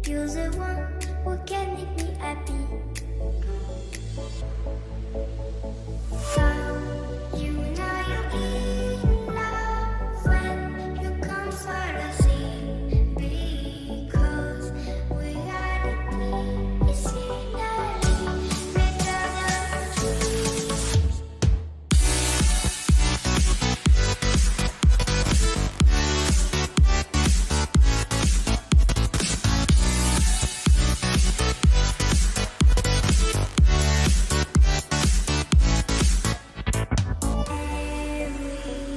You're the one who can make me happy. How you know you're in love when you come for the sea. Because we are the scenery better than trees.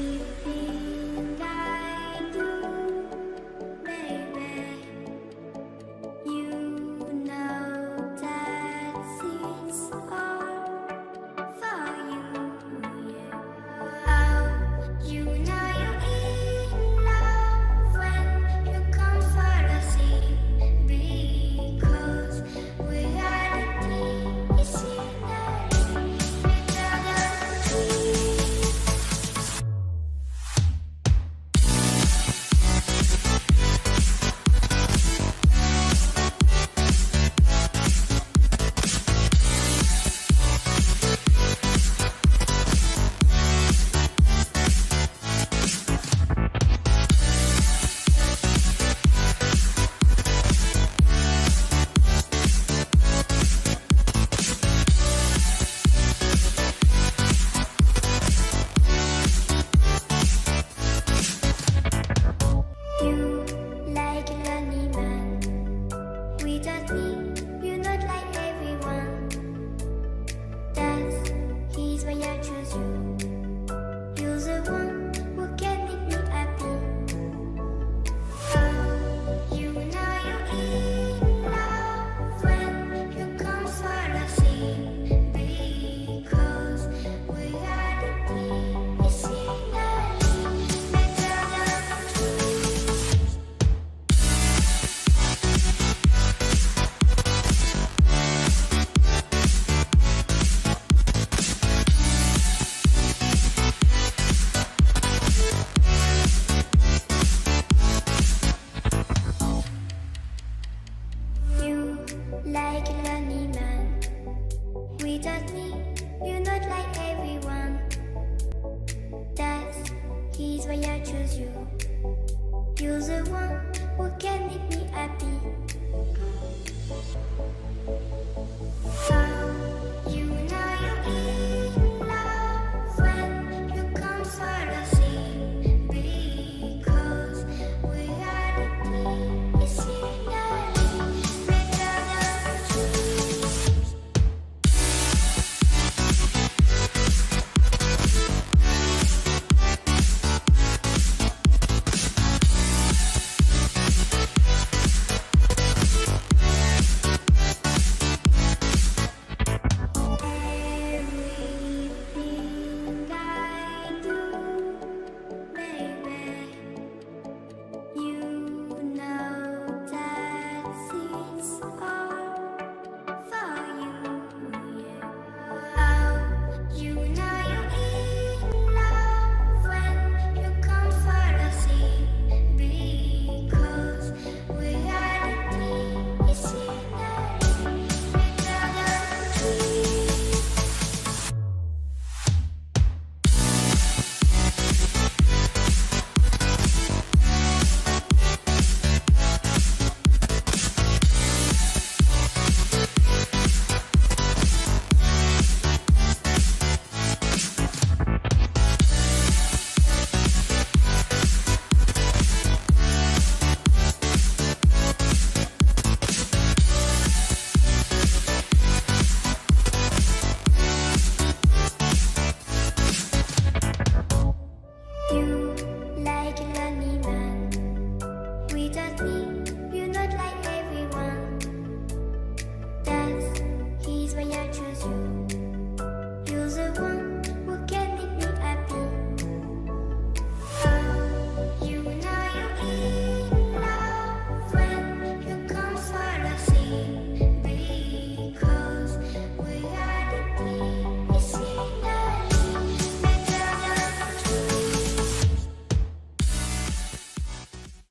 Everything I do, baby, you know that it's all for you. How you know you're in love when you come for the sea. Because we are the scenery better than trees. You like a lonely man. Without me, you're not like everyone. That's he's why I choose you. You're the one who can make me happy. How you know you're in love when you come for the sea. Because we are the scenery better than trees. You like a lonely man. Without me, you're not like everyone. That's he's why I choose you.